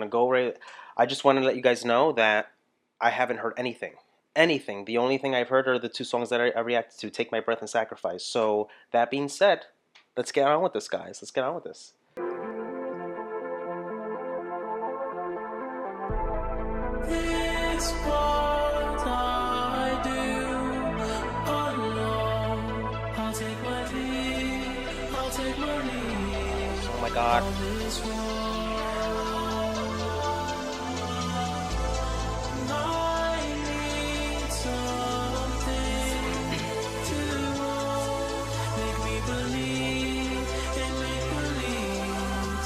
gonna go right. I just want to let you guys know that I haven't heard anything. Anything. The only thing I've heard are the two songs that I reacted to, "Take My Breath" and "Sacrifice." So that being said, let's get on with this, guys. Let's get on with this. It's what I do alone. I'll take my lead, I'll take my lead. Oh my God. On this road. I need something to make me believe and make believe.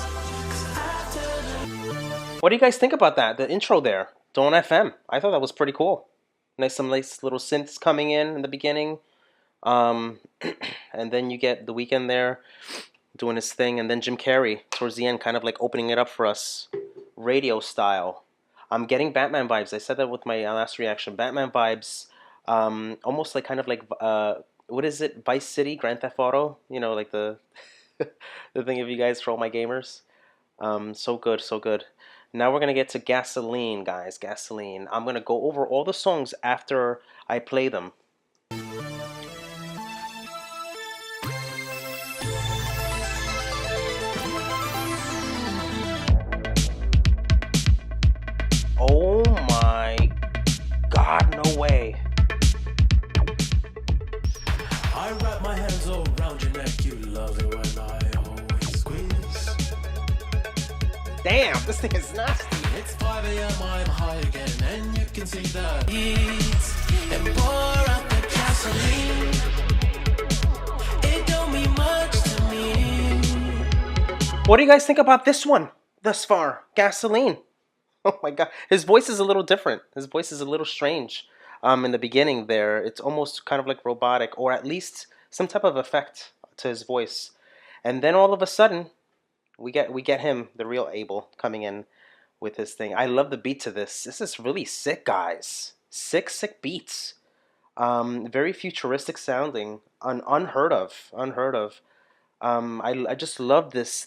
'Cause after the What do you guys think about that? The intro there, Dawn FM. I thought that was pretty cool. Some nice little synths coming in the beginning, and then you get The Weeknd there doing his thing, and then Jim Carrey towards the end, kind of like opening it up for us, radio style. I'm getting Batman vibes. I said that with my last reaction. Batman vibes, almost like kind of like what is it? Vice City, Grand Theft Auto. You know, like the the thing of you guys for all my gamers. So good, so good. Now we're gonna get to Gasoline, guys. Gasoline. I'm gonna go over all the songs after I play them. Oh my God, no way. I wrap my hands around your neck, you love it when I always squeeze. Damn, this thing is nasty. It's 5 a.m., I'm high again, and you can see the heat. And pour out the gasoline. It don't mean much to me. What do you guys think about this one thus far? Gasoline. Oh my God. His voice is a little different. His voice is a little strange. In the beginning there, it's almost kind of like robotic, or at least some type of effect to his voice. And then all of a sudden, we get him, the real Abel, coming in with his thing. I love the beat to this. This is really sick, guys. Sick beats. Very futuristic sounding. Unheard of. Unheard of. I just love this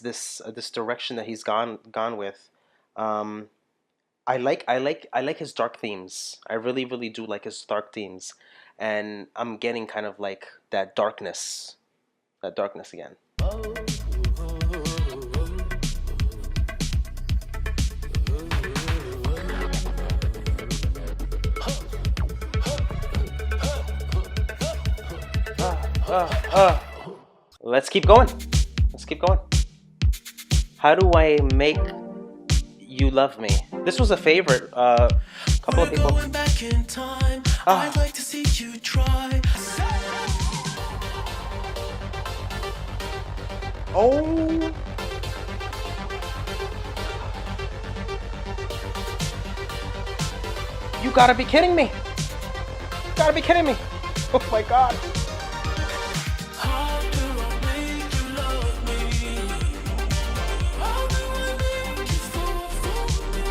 direction that he's gone with. I like his dark themes. I really do like his dark themes, and I'm getting kind of like that darkness again. Let's keep going. Let's keep going. How do I make you love me? This was a favorite. Couple of people. Going back in time, I'd like to see you try. Oh. You gotta be kidding me. You gotta be kidding me. Oh my God. How do I make you love me? How do I make you fall for me?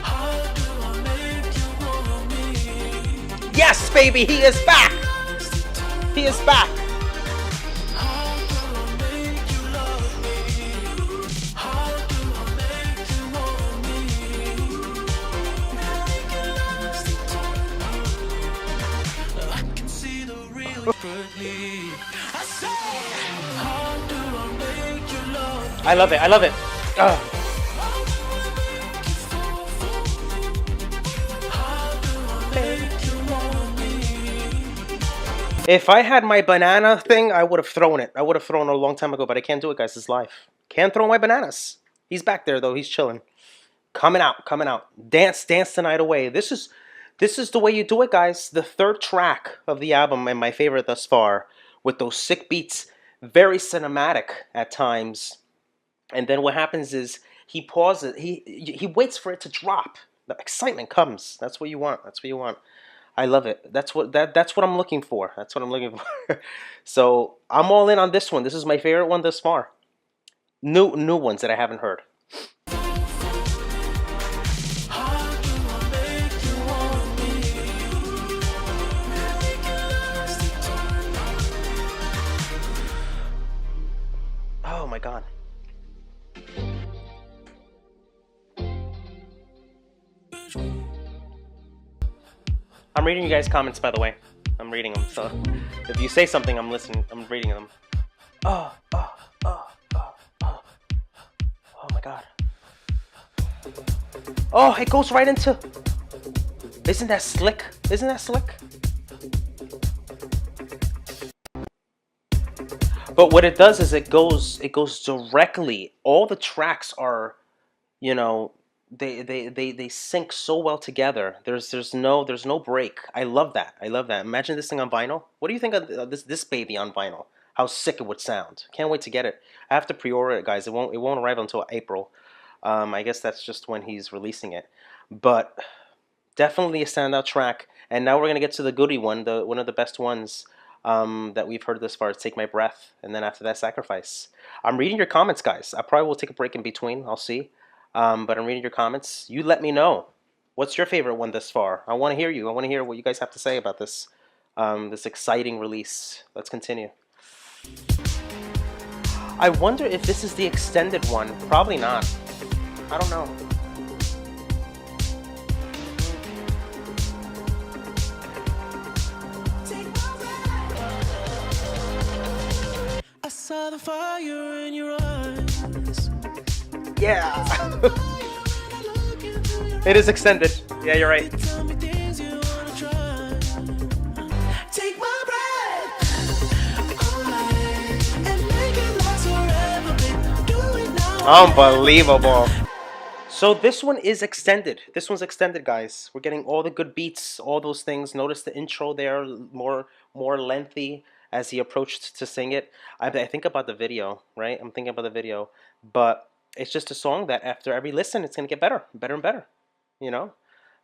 How do I make you want me? Yes, baby, he is back. He is back. How do I make you love me? How do I make you want me? I can see the real differently. I say, how do I make you love me? I love it. I love it. Ugh. If I had my banana thing, I would have thrown it. I would have thrown it a long time ago, but I can't do it, guys. It's live. Can't throw my bananas. He's back there, though. He's chilling. Coming out. Coming out. Dance the night away. This is the way you do it, guys. The third track of the album, and my favorite thus far, with those sick beats. Very cinematic at times. And then what happens is he pauses. He waits for it to drop. The excitement comes. That's what you want. That's what you want. I love it. That's what I'm looking for. That's what I'm looking for. So I'm all in on this one. This is my favorite one thus far. New ones that I haven't heard. Oh my God. I'm reading you guys' comments, by the way. I'm reading them, so if you say something, I'm listening. I'm reading them. Oh, oh, oh, oh, oh. Oh my god. Oh, it goes right into... Isn't that slick? Isn't that slick? But what it does is it goes directly. All the tracks are, you know, they sync so well together. There's no break. I love that. I love that. Imagine this thing on vinyl. What do you think of this baby on vinyl? How sick it would sound. Can't wait to get it. I have to pre-order it, guys. It won't arrive until April. I guess that's just when he's releasing it. But definitely a standout track. And now we're gonna get to the goodie one, one of the best ones that we've heard this far. Is Take My Breath, and then after that, Sacrifice. I'm reading your comments, guys. I probably will take a break in between. I'll see. But I'm reading your comments. You let me know. What's your favorite one thus far? I want to hear you. I want to hear what you guys have to say about this this exciting release. Let's continue. I wonder if this is the extended one. Probably not. I don't know. I saw the fire in your eyes. Yeah. It is extended. Yeah, you're right. Tell me things you wanna try. Take my breath away and make it last forever, babe. Do it now. Unbelievable. So this one is extended. This one's extended, guys. We're getting all the good beats, all those things. Notice the intro there, more lengthy as he approached to sing it. I think about the video, right? I'm thinking about the video, but it's just a song that after every listen, it's gonna get better, better and better. You know,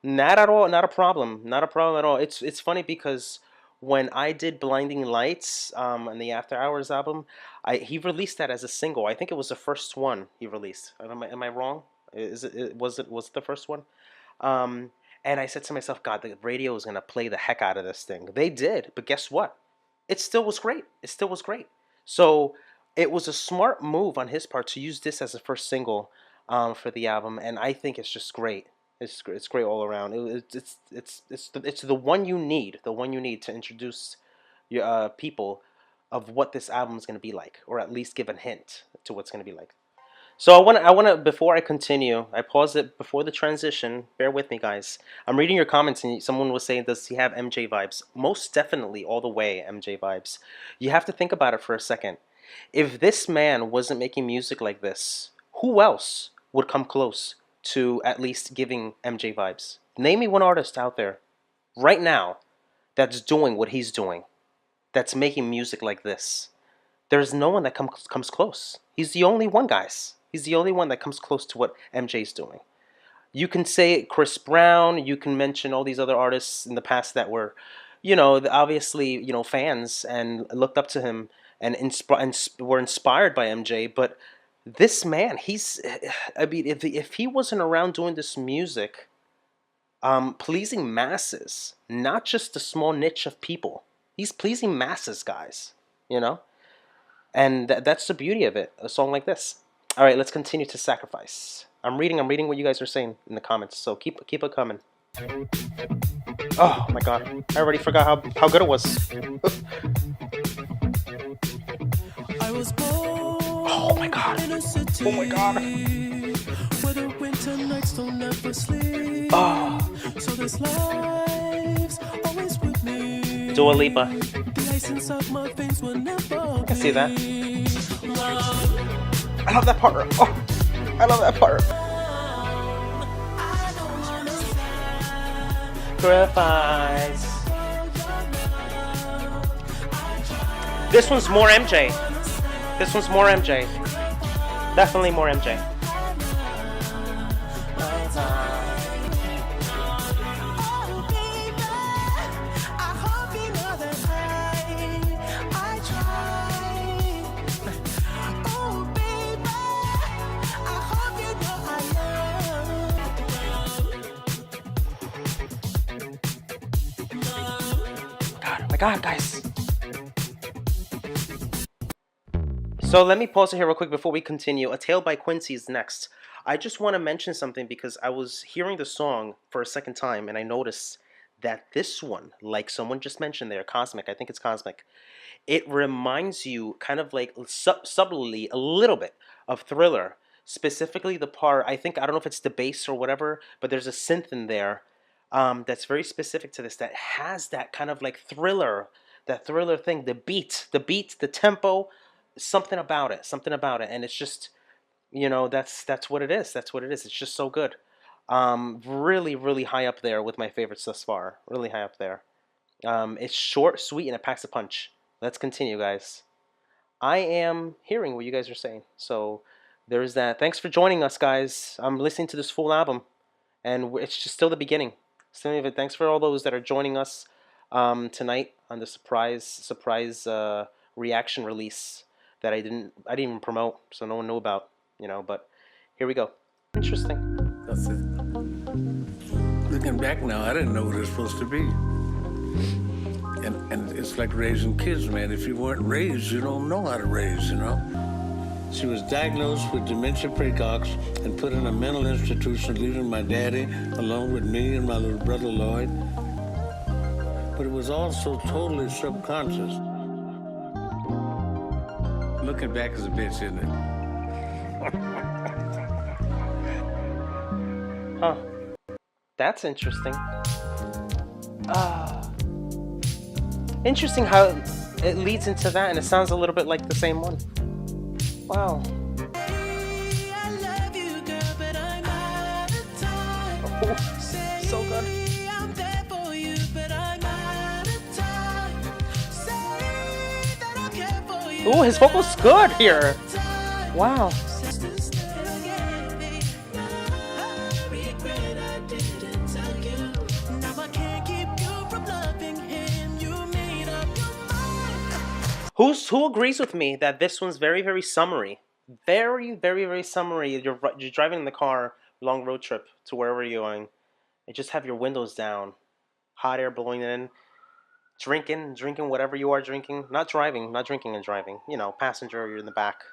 not at all, not a problem, not a problem at all. It's funny because when I did Blinding Lights and the After Hours album, he released that as a single. I think it was the first one he released. Am I wrong? Was it the first one? And I said to myself, God, the radio is gonna play the heck out of this thing. They did, but guess what? It still was great. It still was great. So it was a smart move on his part to use this as a first single for the album, and I think it's just great. It's great all around. It's the one you need, to introduce your people of what this album is going to be like, or at least give a hint to what's going to be like. So I want to before I continue, I paused it before the transition. Bear with me, guys. I'm reading your comments, and someone was saying, does he have MJ vibes? Most definitely, all the way MJ vibes. You have to think about it for a second. If this man wasn't making music like this, who else would come close to at least giving MJ vibes? Name me one artist out there right now that's doing what he's doing, that's making music like this. There's no one that comes close. He's the only one, guys. He's the only one that comes close to what MJ's doing. You can say Chris Brown, you can mention all these other artists in the past that were, you know, obviously, you know, fans and looked up to him and were inspired by MJ, but this man, I mean, if he wasn't around doing this music, pleasing masses, not just a small niche of people, he's pleasing masses, guys, you know? And that's the beauty of it, a song like this. All right, let's continue to Sacrifice. I'm reading what you guys are saying in the comments, so keep it coming. Oh my god, I already forgot how good it was. I was born Oh my god. in a city Oh my god. where the winter nights don't ever sleep. Oh, So this life's always with me. Dua Lipa. The ice inside my veins will never I can see that. I love that part. Oh, I love that part. Sacrifice. This one's more MJ. This one's more MJ. Definitely more MJ. God, guys. So let me pause it here real quick before we continue. A Tale by Quincy is next. I just want to mention something because I was hearing the song for a second time and I noticed that this one, like someone just mentioned there, Cosmic, I think it's Cosmic, it reminds you kind of like subtly a little bit of Thriller. Specifically, the part, I think, I don't know if it's the bass or whatever, but there's a synth in there that's very specific to this that has that kind of like Thriller, that Thriller thing, the beat, the tempo, something about it. And it's just, that's what it is. That's what it is. It's just so good. Really, really high up there with my favorites thus far. Really high up there. It's short, sweet, and it packs a punch. Let's continue, guys. I am hearing what you guys are saying. So there's that. Thanks for joining us, guys. I'm listening to this full album, and it's just still the beginning. Thanks for all those that are joining us tonight on the surprise reaction release that I didn't even promote, so no one knew about. But here we go. Interesting. That's it. Looking back now, I didn't know what it was supposed to be. And it's like raising kids, man. If you weren't raised, you don't know how to raise, She was diagnosed with dementia precox and put in a mental institution, leaving my daddy alone with me and my little brother Lloyd. But it was also totally subconscious. Looking back is a bitch, isn't it? Huh. That's interesting. Interesting how it leads into that, and it sounds a little bit like the same one. Wow. Oh, so good. Ooh, his vocal's good here. Wow. Who agrees with me that this one's very, very summery? Very, very, very summery. You're driving in the car, long road trip to wherever you're going, and just have your windows down, hot air blowing in, drinking whatever you are drinking. Not drinking and driving. Passenger, you're in the back,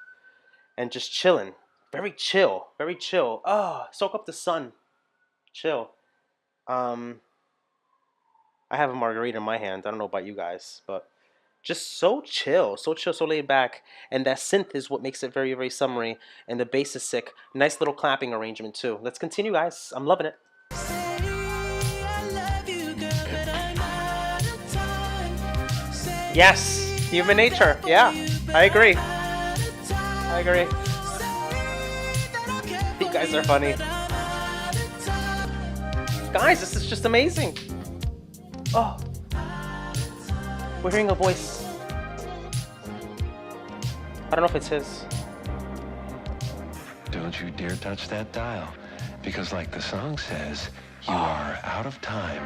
and just chilling. Very chill, very chill. Soak up the sun, chill. I have a margarita in my hand. I don't know about you guys, but just so chill, so laid back. And that synth is what makes it very, very summery. And the bass is sick. Nice little clapping arrangement too. Let's continue, guys. I'm loving it. Yes, human nature. Yeah, I agree. You guys are funny. Guys, this is just amazing. Oh. We're hearing a voice. I don't know if it's his. Don't you dare touch that dial, because like the song says, you are out of time.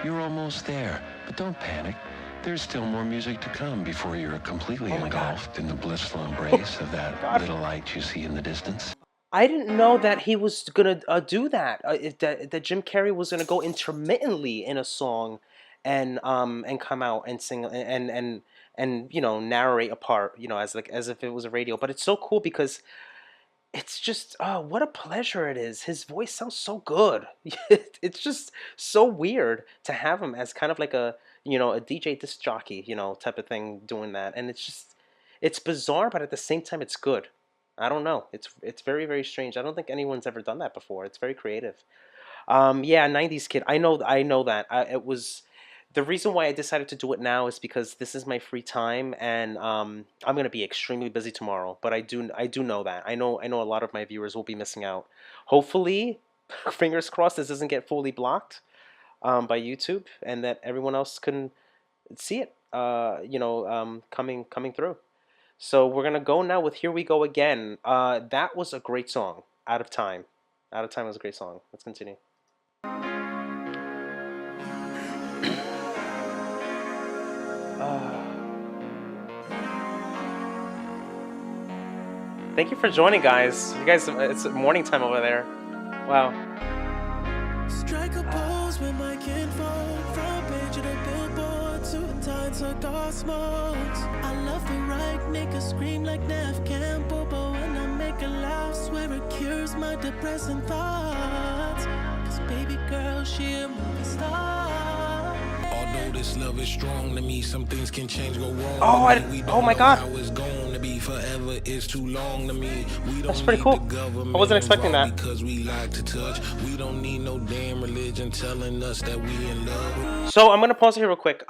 You're almost there, but don't panic. There's still more music to come before you're completely engulfed in the blissful embrace of that little light you see in the distance. I didn't know that he was gonna do that. That Jim Carrey was gonna go intermittently in a song and come out and sing and narrate a part, as if it was a radio. But it's so cool because it's just what a pleasure it is. His voice sounds so good. It's just so weird to have him as kind of like a DJ disc jockey, type of thing, doing that. And it's bizarre, but at the same time it's good. I don't know. It's very, very strange. I don't think anyone's ever done that before. It's very creative. Yeah, 90s kid. I know that. It was the reason why I decided to do it now is because this is my free time, and I'm gonna be extremely busy tomorrow. But I do know that. I know a lot of my viewers will be missing out. Hopefully, fingers crossed, this doesn't get fully blocked by YouTube, and that everyone else can see it. Coming through. So we're gonna go now with "Here We Go Again." That was a great song. Out of Time. Out of Time was a great song. Let's continue. Thank you for joining, guys. You guys, it's morning time over there. Wow. Strike a pose with my kinfolk, front page of the billboard, suit and tie, cigar smokes. I love the right, make her scream like Nev Campbell, but when I make make her laugh, swear it cures my depressing thoughts. Cause baby girl, she a movie star. Although this love is strong to me, some things can change, go wrong. Oh, to me. We oh don't my know God. how it's going to be forever. It's too long to me. We don't That's pretty need cool. the government I wasn't expecting involved that. because we like to touch. We don't need no damn religion telling us that we in love. So I'm gonna pause here real quick.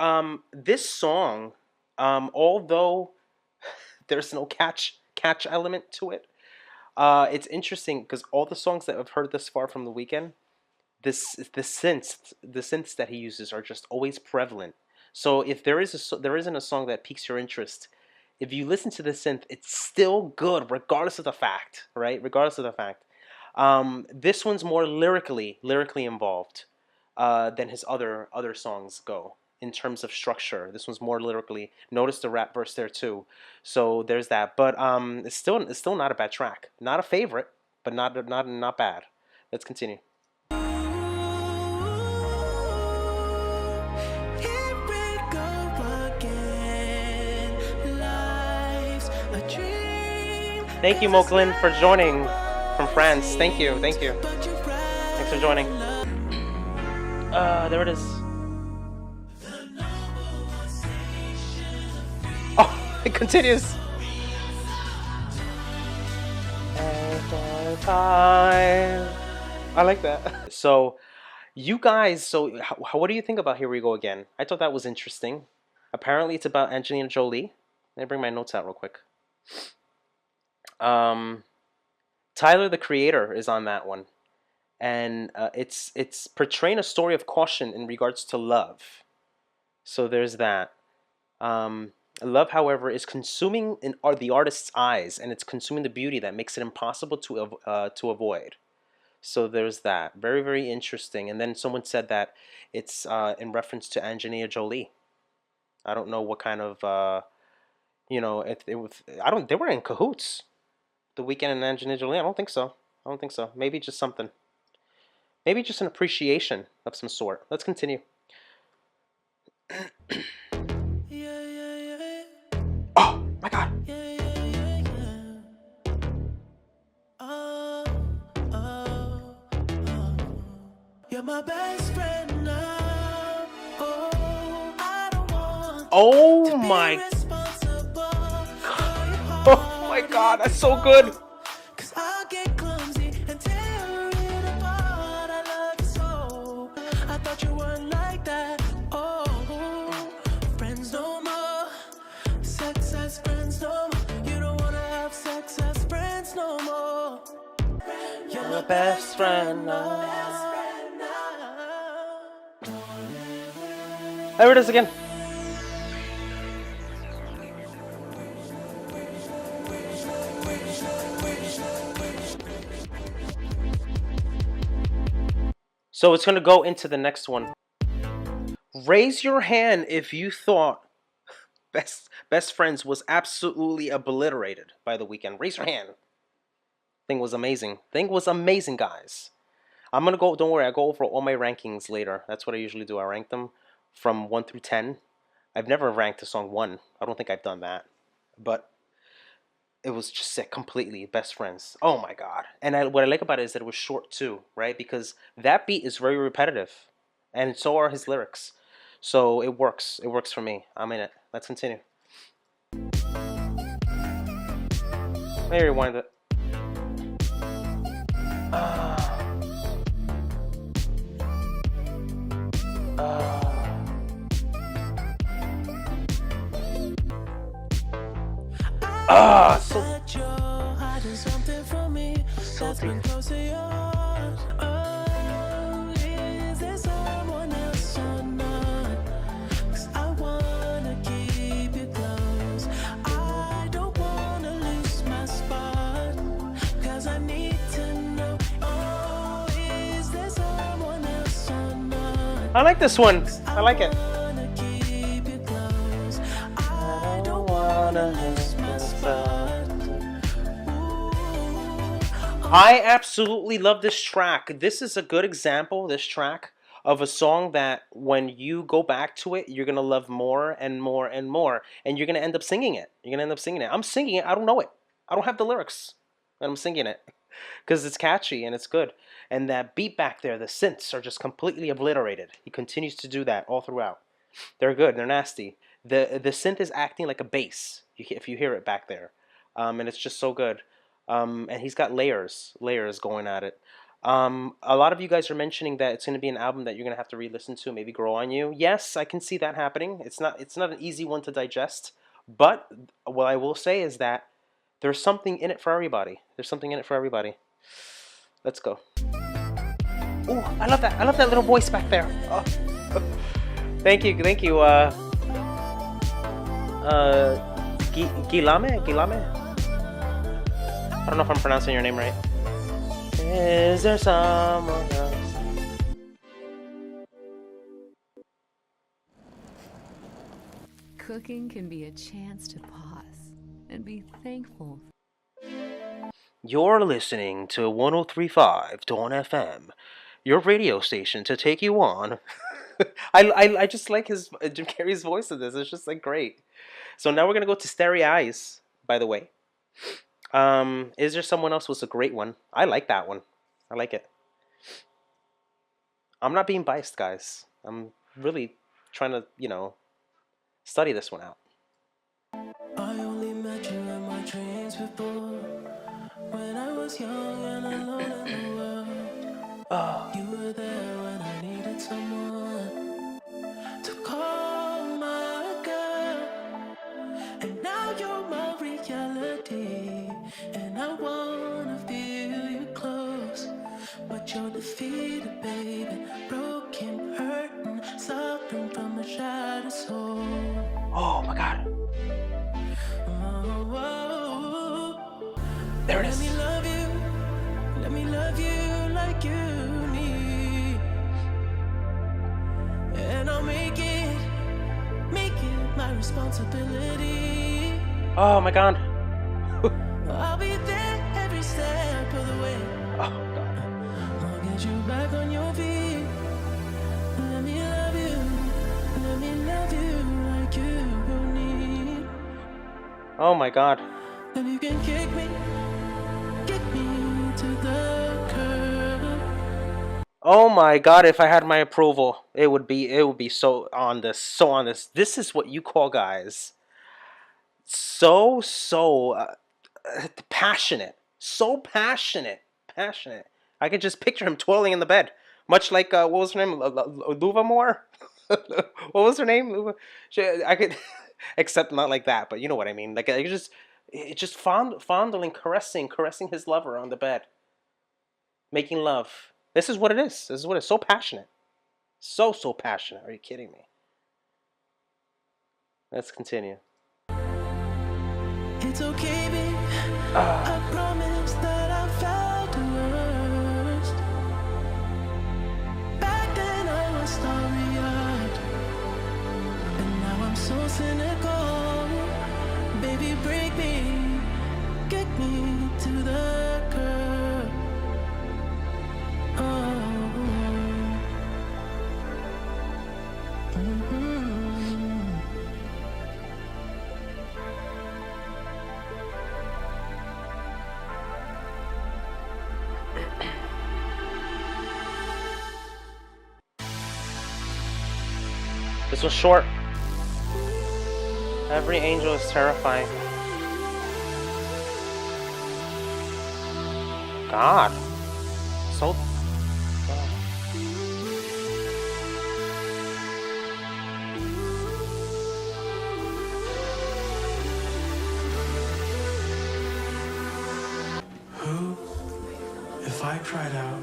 This song, although there's no catch element to it, it's interesting because all the songs that I've heard this far from The Weeknd, the synths that he uses are just always prevalent. So if there isn't a song that piques your interest, if you listen to the synth, it's still good regardless of the fact, right? Regardless of the fact. This one's more lyrically involved than his other songs go in terms of structure. This one's more lyrically. Notice the rap verse there too. So there's that. But it's still not a bad track. Not a favorite, but not bad. Let's continue. Here we go again. Life's a dream. Thank you, Moklin, for joining from France. Thank you. But you Thanks for joining. There it is. Oh, it continues. I like that. So, you guys, what do you think about Here We Go Again? I thought that was interesting. Apparently, it's about Angelina Jolie. Let me bring my notes out real quick. Tyler, the Creator, is on that one, and it's portraying a story of caution in regards to love. So there's that. Love, however, is consuming the artist's eyes, and it's consuming the beauty that makes it impossible to avoid. So there's that. Very, very interesting. And then someone said that it's in reference to Angelina Jolie. I don't know what kind of if it was. I don't. They were in cahoots. The Weeknd and Angelina Jolie. I don't think so. Maybe just something. Maybe just an appreciation of some sort. Let's continue. Oh my God. You're my best friend now. Oh, I don't want Oh to be my. responsible for your Oh my God. That's so good. Cause I get clumsy and tear it apart. I love you so. I thought you weren't like that. Oh, friends no more. Sex as friends no more. You don't wanna have sex as friends no more. You're my best friend now. There it is again. So it's going to go into the next one. Raise your hand if you thought Best Friends was absolutely obliterated by The Weeknd. Raise your hand. Thing was amazing. Guys. I'm going to go, don't worry, I go over all my rankings later. That's what I usually do. I rank them from 1 through 10. I've never ranked a song 1. I don't think I've done that. But it was just sick completely. Best Friends. Oh my God. And what I like about it is that it was short too, right? Because that beat is very repetitive. And so are his lyrics. So it works. It works for me. I'm in it. Let's continue. Let me rewind it. So That you're hiding something from me that's been close to yours. Oh, is there someone else or not? 'Cause I wanna keep you close. I don't wanna lose my spot. 'Cause I need to know. Oh, is there someone else or not? I like this one. I like it. Wanna keep you close. I don't wanna lose my spot. I absolutely love this track. This is a good example, this track, of a song that when you go back to it, you're going to love more and more and more. And you're going to end up singing it. I'm singing it. I don't know it. I don't have the lyrics. and I'm singing it because it's catchy and it's good. And that beat back there, the synths are just completely obliterated. He continues to do that all throughout. They're good. They're nasty. The synth is acting like a bass. If you hear it back there, and it's just so good. And he's got layers going at it. A lot of you guys are mentioning that it's going to be an album that you're going to have to re-listen to, maybe grow on you. Yes, I can see that happening. It's not an easy one to digest, but what I will say is that there's something in it for everybody. There's something in it for everybody. Let's go. Oh, I love that. I love that little voice back there. Oh. Thank you. Guilame? I don't know if I'm pronouncing your name right. Is there someone else? Cooking can be a chance to pause and be thankful. You're listening to 103.5 Dawn FM, your radio station to take you on. I just like Jim Carrey's voice in this. It's just like great. So now we're gonna go to Starry Eyes, by the way. Is There Someone Else was a great one. I like that one. I like it. I'm not being biased, guys. I'm really trying to, study this one out. I only met you in my dreams before. When I was young and alone in the world. You were there when I needed someone to call my girl. And now you're my reality. And I wanna feel you close. But you're defeated, baby. Broken, hurting, suffering from a shattered soul. Oh my god. There it is. Let me love you like you need. And I'll make it my responsibility. Oh my god. I'll be there every step of the way. Oh god. I'll get you back on your feet. Let me love you like you need. Oh my god. And you can kick me to the curb. Oh my god, if I had my approval, it would be so on this. This is what you call, guys, so passionate. So passionate. I could just picture him twirling in the bed. Much like, what was her name? Luva Moore? What was her name? I could, except not like that, but you know what I mean. Like, I could just fondling, caressing his lover on the bed. Making love. This is what it is. This is what it's so passionate. So passionate. Are you kidding me? Let's continue. It's okay, babe. I promise that I felt the worst. Back then I was starry-eyed, and now I'm so cynical. Baby, break me, get me to the curb. Oh. This was short. Every angel is terrifying. God. So... Who, if I cried out,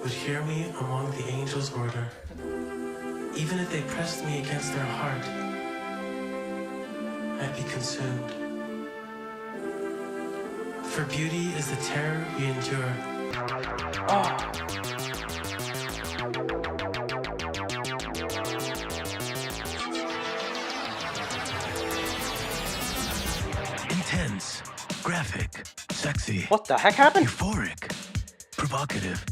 would hear me among the angels' order, even if they pressed me against their heart, I'd be consumed. For beauty is the terror we endure. Intense, graphic, sexy, What the heck happened? euphoric, provocative,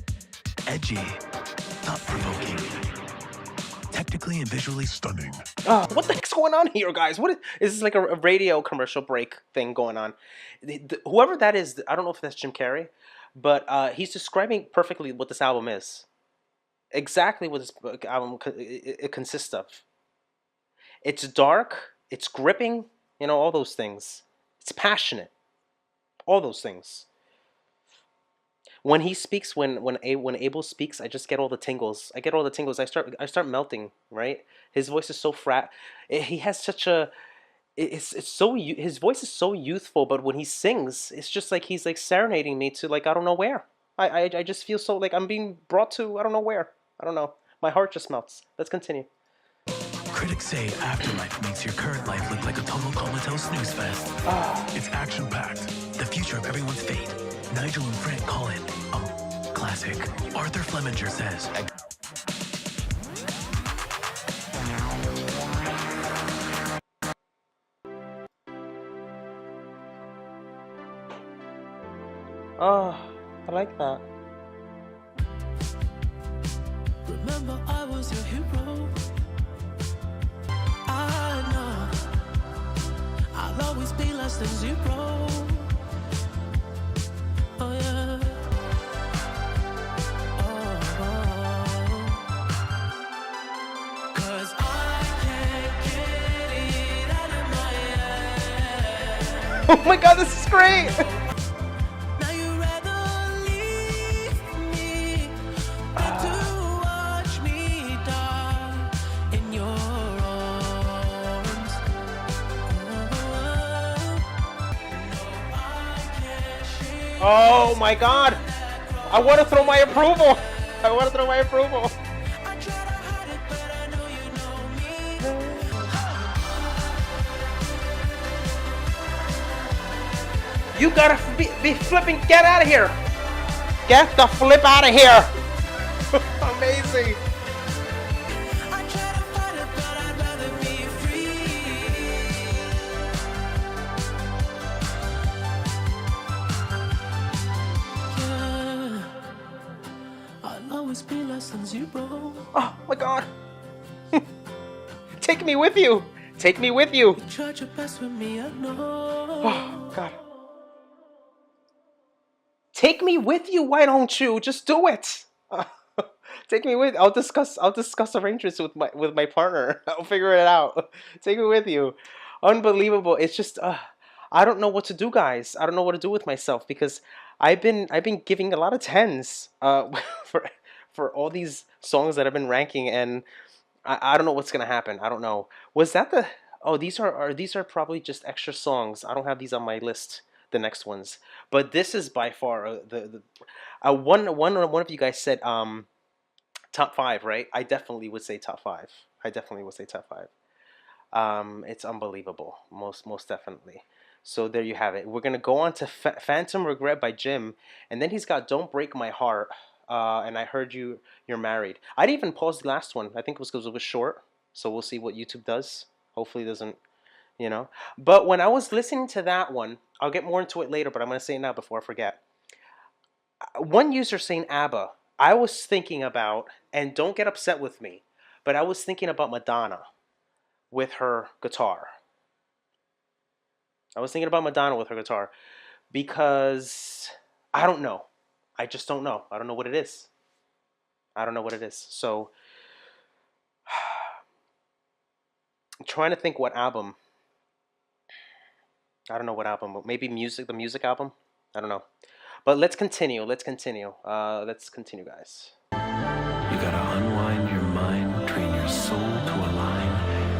edgy, thought-provoking, optically and visually Stunning. What the heck's going on here, guys? Is this like a radio commercial break thing going on? Whoever that is, I don't know if that's Jim Carrey, but he's describing perfectly what this album is. Exactly what this album it consists of. It's dark, it's gripping, you know, all those things. It's passionate, all those things. When he speaks, when Abel speaks, I just get all the tingles. I get all the tingles. I start melting. Right? His voice is so he has such a. It's so his voice is so youthful, but when he sings, it's just like he's like serenading me to like I don't know where. I just feel so like I'm being brought to I don't know where. I don't know. My heart just melts. Let's continue. Critics say Afterlife makes your current life look like a total comatose snooze fest. It's action-packed. The future of everyone's fate. Nigel and Frank call it classic. Arthur Flemminger says. Oh, I like that. Remember, I was your hero. I know I'll always be less than zero. Oh yeah. Cause I can't get it out of my head. Oh my God, this is great. Now you rather leave me than to watch me die in your arms. Oh my God. I want to throw my approval. I want to throw my approval. I try to hide it, but I know you know me. You gotta be flipping. Get out of here. Get the flip out of here. Amazing. I try to fight it, but I'd rather be free. Yeah. I'll always be less than zero. Oh my God. Take me with you. Take me with you. You tried your best with me, I know. Oh God. Take me with you. Why don't you just do it? Take me with. I'll discuss arrangements with my partner. I'll figure it out. Take me with you. Unbelievable. It's just I don't know what to do, guys. I don't know what to do with myself because I've been giving a lot of tens for all these songs that I've been ranking, and I don't know what's gonna happen. I don't know. Was that the? Oh, these are probably just extra songs. I don't have these on my list. The next ones, but this is by far the one of you guys said top 5, right? I definitely would say top 5. I definitely would say top 5. It's unbelievable, most definitely. So there you have it. We're gonna go on to Phantom Regret by Jim, and then he's got Don't Break My Heart. And I heard you're married. I didn't even pause the last one. I think it was because it was short. So we'll see what YouTube does. Hopefully it doesn't, you know. But when I was listening to that one, I'll get more into it later, but I'm going to say it now before I forget. One user saying ABBA, I was thinking about, and don't get upset with me, but I was thinking about Madonna with her guitar. I was thinking about Madonna with her guitar because I don't know. I just don't know. I don't know what it is. I don't know what it is. So I'm trying to think what album. I don't know what album. Maybe the music album. I don't know. But let's continue. Let's continue. Let's continue, guys. You gotta unwind your mind, train your soul to align,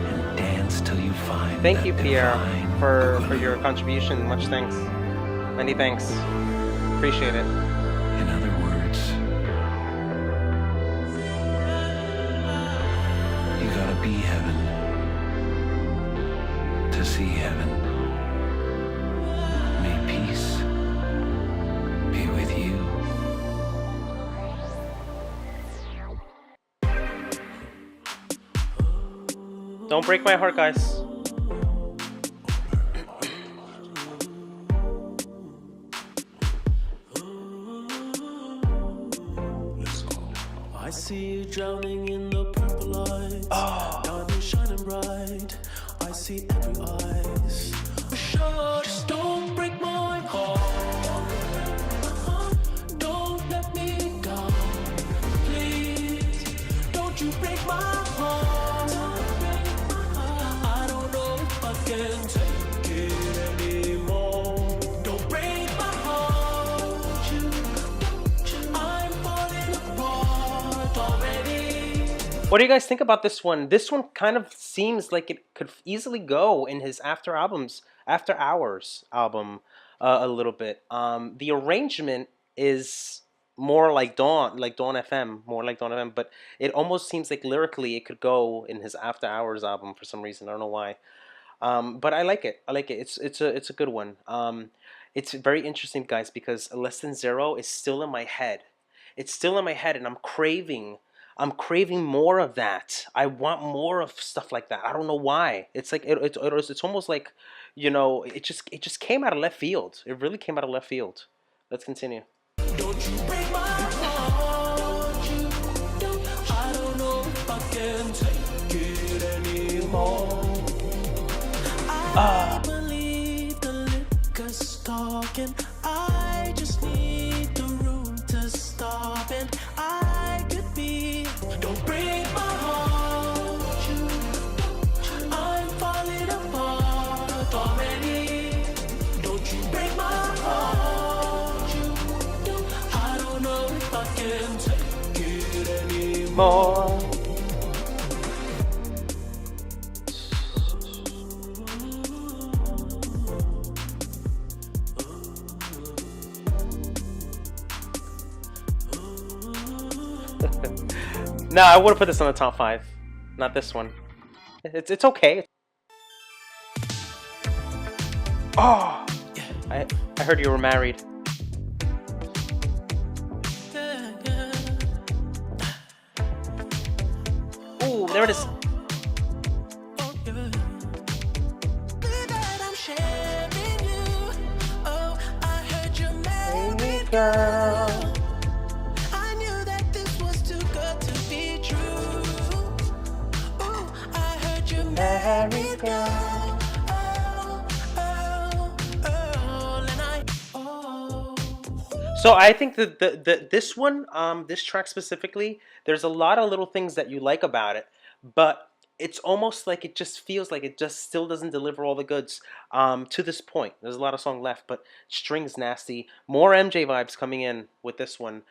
and dance till you find. Thank that you, Pierre, divine for equilibrium. your contribution. Much thanks. Many thanks. Appreciate it. In other words, you gotta be heaven to see heaven. May peace be with you. Don't break my heart, guys. I see you drowning in the purple lights. Diamonds shining bright. I see every eyes. Sure, just don't break my heart. Don't let me down. Please, don't you break my heart. I don't know if I can take it anymore. Don't break my heart. I'm falling apart already. What do you guys think about this one? This one kind of seems like it could easily go in his After Hours album a little bit. The arrangement is more like Dawn FM, more like Dawn FM, but it almost seems like lyrically it could go in his After Hours album for some reason. I don't know why. But I like it. I like it. It's a good one. It's very interesting, guys, because Less Than Zero is still in my head. It's still in my head, and I'm craving more of that. I want more of stuff like that. I don't know why. It's like it's almost like, it just came out of left field. It really came out of left field. Let's continue. Don't you break my heart. I don't know if I can take it anymore. I believe the liquor's talking. I just need the room to stop, and I could be. Don't break my heart. I'm falling apart already. Don't you break my heart. I don't know if I can take it anymore. No, I would have put this on the top 5, not this one. It's okay. Oh, I heard you were married. Ooh, there it is. Girl. I knew that this was too good to be true. Ooh, I heard you married, girl. So I think that this one, this track specifically, there's a lot of little things that you like about it, but it's almost like it just feels like it just still doesn't deliver all the goods to this point. There's a lot of song left, but String's nasty. More MJ vibes coming in with this one.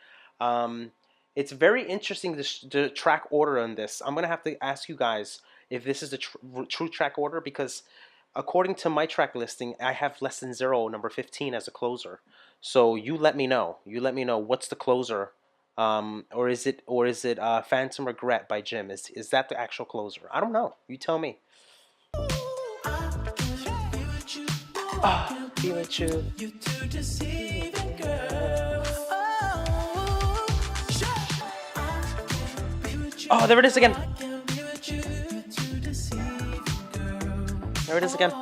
It's very interesting, the track order on this. I'm going to have to ask you guys if this is the true track order, because according to my track listing, I have Less Than Zero, number 15, as a closer. So you let me know. You let me know what's the closer. Or is it Phantom Regret by Jim? Is that the actual closer? I don't know. You tell me. Be with you. You too deceiving, girl. Oh, there it is again. There it is again.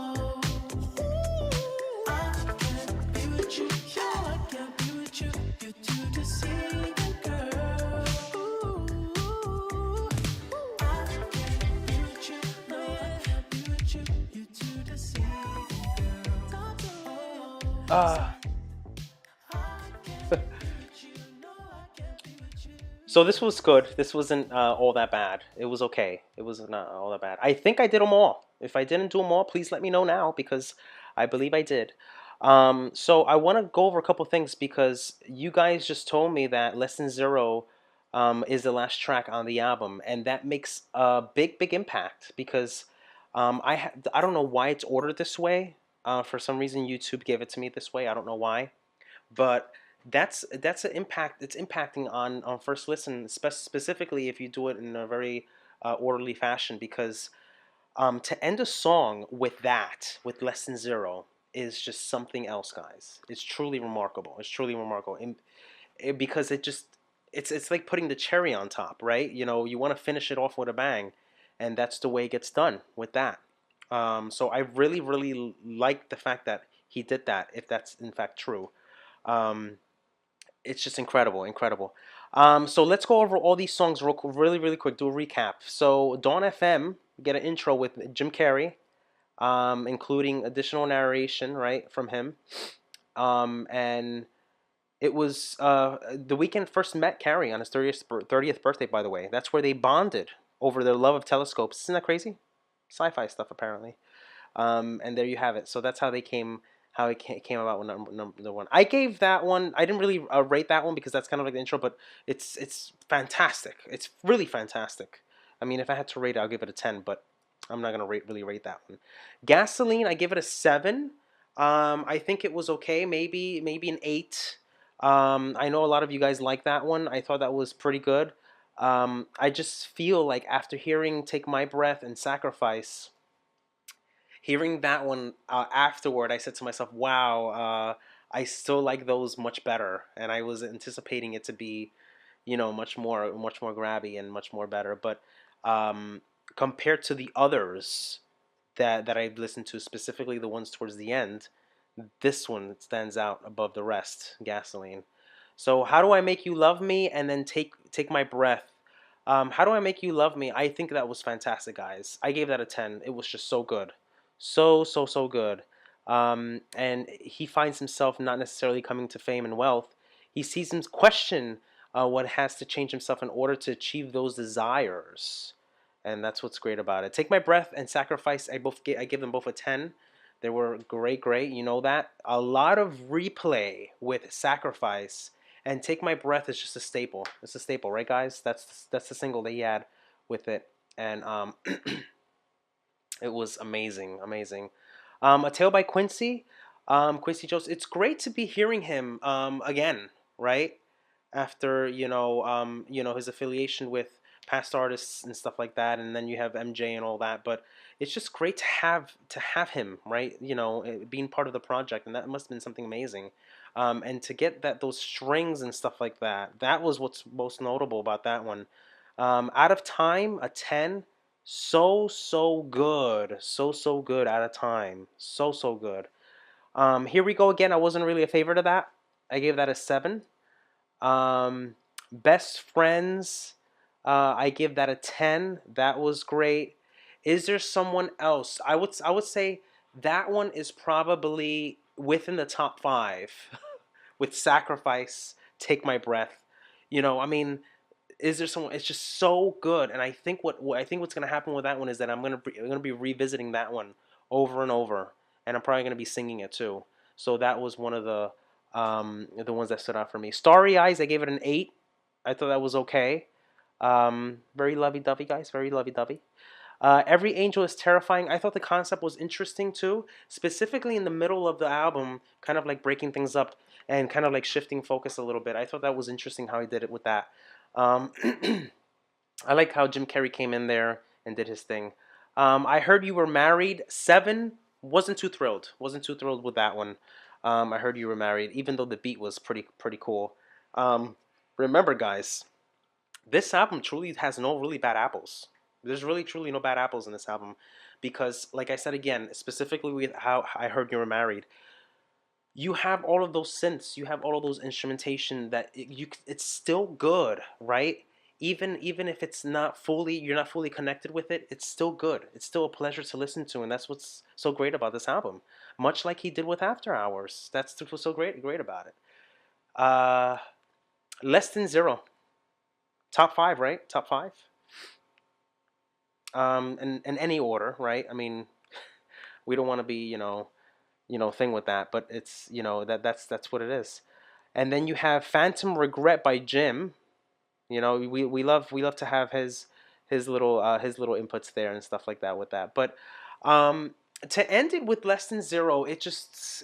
So this was good. This wasn't all that bad. It was okay. It was not all that bad. I think I did them all. If I didn't do them all, please let me know now, because I believe I did. So I want to go over a couple things, because you guys just told me that Less Than Zero is the last track on the album, and that makes a big impact, because I don't know why it's ordered this way. For some reason, YouTube gave it to me this way. I don't know why, but that's an impact. It's impacting on first listen, specifically if you do it in a very orderly fashion, because to end a song with Less Than Zero is just something else, guys. It's truly remarkable. It's truly remarkable, because it's like putting the cherry on top, right? You know, you want to finish it off with a bang, and that's the way it gets done with that. So I really like the fact that he did that, if that's in fact true. It's just incredible. So let's go over all these songs really, really quick. Do a recap. So Dawn FM, get an intro with Jim Carrey, including additional narration, right, from him. And it was The Weeknd first met Carrey on his 30th birthday, by the way. That's where they bonded over their love of telescopes. Isn't that crazy? Sci-fi stuff, apparently. And there you have it. So that's how it came about with number one. I gave that one. I didn't really rate that one because that's kind of like the intro, but it's fantastic. It's really fantastic. I mean, if I had to rate it, I'll give it a 10, but I'm not gonna really rate that one. Gasoline, I give it a 7. I think it was okay. Maybe an 8. I know a lot of you guys like that one. I thought that was pretty good. I just feel like after hearing "Take My Breath" and "Sacrifice," hearing that one afterward, I said to myself, "Wow, I still like those much better." And I was anticipating it to be, much more grabby and much more better. But compared to the others that I've listened to, specifically the ones towards the end, this one stands out above the rest. Gasoline. So how do I make you love me? And then take my breath. How do I make you love me? I think that was fantastic, guys. I gave that a 10. It was just so good. So good. And he finds himself not necessarily coming to fame and wealth. He sees him question what has to change himself in order to achieve those desires. And that's what's great about it. Take My Breath and Sacrifice, I give them both a 10. They were great. You know that. A lot of replay with Sacrifice, and Take My Breath is just a staple. It's a staple, right, guys? That's the single that he had with it. And it was amazing. A Tale by Quincy. Quincy Jones. It's great to be hearing him again, right? After his affiliation with past artists and stuff like that, and then you have MJ and all that. But it's just great to have him, right? Being part of the project, and that must have been something amazing. And to get those strings and stuff like that, that was what's most notable about that one. Out of Time, a 10. So good. So good. Out of Time. So good. Here We Go Again. I wasn't really a favorite of that. I gave that a 7. Best Friends. I give that a 10. That was great. Is There Someone Else? I would say that one is probably within the top 5 with Sacrifice, Take My Breath. I mean, Is There Someone? It's just so good, and I think what's gonna happen with that one is that I'm gonna be revisiting that one over and over, and I'm probably gonna be singing it too. So that was one of the ones that stood out for me. Starry Eyes, I gave it an 8. I thought that was okay. Very lovey-dovey, guys. Very lovey-dovey. Every Angel is Terrifying. I thought the concept was interesting too, specifically in the middle of the album, kind of like breaking things up and kind of like shifting focus a little bit. I thought that was interesting how he did it with that. I like how Jim Carrey came in there and did his thing. I Heard You Were Married. 7. Wasn't too thrilled. Wasn't too thrilled with that one. I Heard You Were Married, even though the beat was pretty cool. Remember, guys, this album truly has no really bad apples. There's really truly no bad apples in this album, because, like I said again, specifically with how I Heard You Were Married, you have all of those synths, you have all of those instrumentation that it's still good, right? Even if you're not fully connected with it, it's still good. It's still a pleasure to listen to, and that's what's so great about this album. Much like he did with After Hours, that's what's so great about it. Less Than Zero, top 5, right? Top 5. In any order, right? I mean, we don't want to be thing with that, but it's that's what it is. And then you have Phantom Regret by Jim. We love to have his little inputs there and stuff like that with that. But to end it with Less Than Zero, it just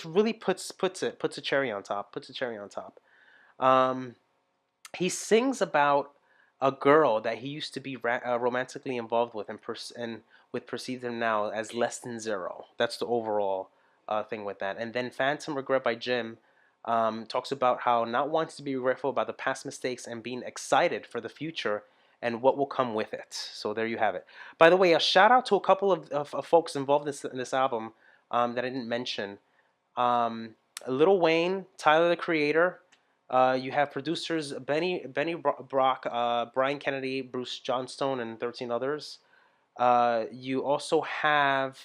really puts a cherry on top. He sings about a girl that he used to be romantically involved with, and perceives him now as less than zero. That's the overall thing with that. And then Phantom Regret by Jim talks about how not wanting to be regretful about the past mistakes and being excited for the future and what will come with it. So there you have it. By the way, a shout out to a couple of folks involved in this album that I didn't mention. Lil Wayne, Tyler the Creator, You have producers Brock, Brian Kennedy, Bruce Johnstone, and 13 others. You also have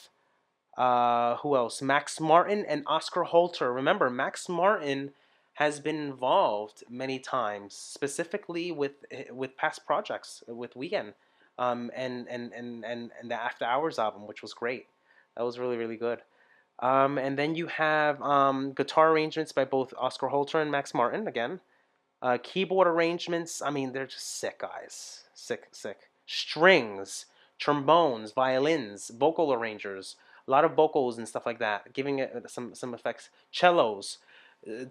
who else? Max Martin and Oscar Holter. Remember, Max Martin has been involved many times, specifically with past projects with Weekend, and the After Hours album, which was great. That was really really good. And then you have guitar arrangements by both Oscar Holter and Max Martin again. Keyboard arrangements, I mean, they're just sick, guys. Sick, sick. Strings, trombones, violins, vocal arrangers, a lot of vocals and stuff like that, giving it some effects. Cellos,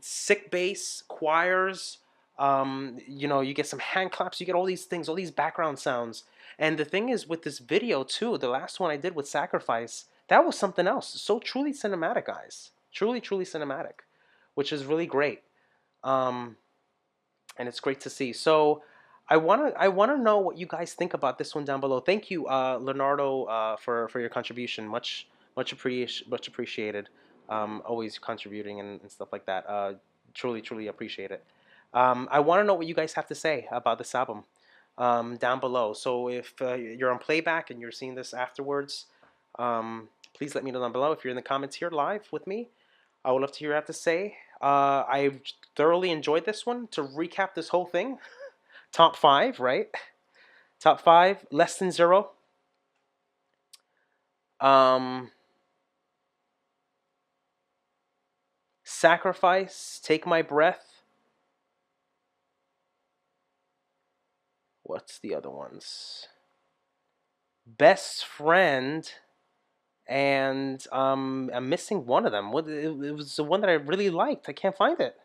sick bass, choirs. You get some hand claps. You get all these things, all these background sounds. And the thing is, with this video too, the last one I did with Sacrifice, that was something else. So truly cinematic, guys. Truly, truly cinematic, which is really great. And it's great to see. So I wanna know what you guys think about this one down below. Thank you, Leonardo, for your contribution. Much appreciated. Always contributing and stuff like that. Truly appreciate it. I want to know what you guys have to say about this album down below. So if you're on playback and you're seeing this afterwards, please let me know down below. If you're in the comments here live with me, I would love to hear what you have to say. I thoroughly enjoyed this one. To recap this whole thing, top 5, right? Top 5, Less Than Zero. Sacrifice, Take My Breath. What's the other ones? Best Friend. And I'm missing one of them. It was the one that I really liked. I can't find it.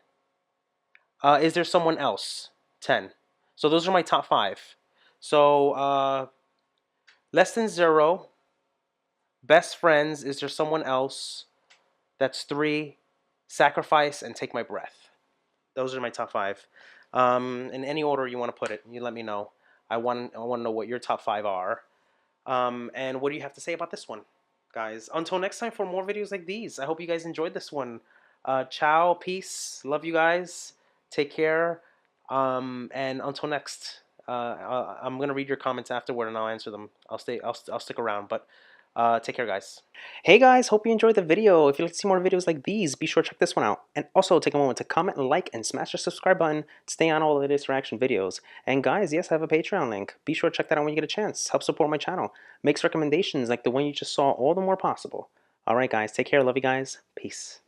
Is There Someone Else? 10. So those are my top 5. So Less Than Zero, Best Friends, Is There Someone Else? That's 3. Sacrifice, and Take My Breath. Those are my top 5. In any order you want to put it, you let me know. I want to know what your top 5 are. And what do you have to say about this one, guys? Until next time for more videos like these. I hope you guys enjoyed this one. Ciao, peace, love you guys. Take care. And until next, I'm gonna read your comments afterward and I'll answer them. I'll stick around, but take care, guys. Hey guys, hope you enjoyed the video. If you'd like to see more videos like these, be sure to check this one out. And also take a moment to comment and like and smash the subscribe button to stay on all the latest reaction videos. And guys, yes, I have a Patreon link. Be sure to check that out when you get a chance. Help support my channel. Makes recommendations like the one you just saw all the more possible. Alright guys, take care. Love you guys. Peace.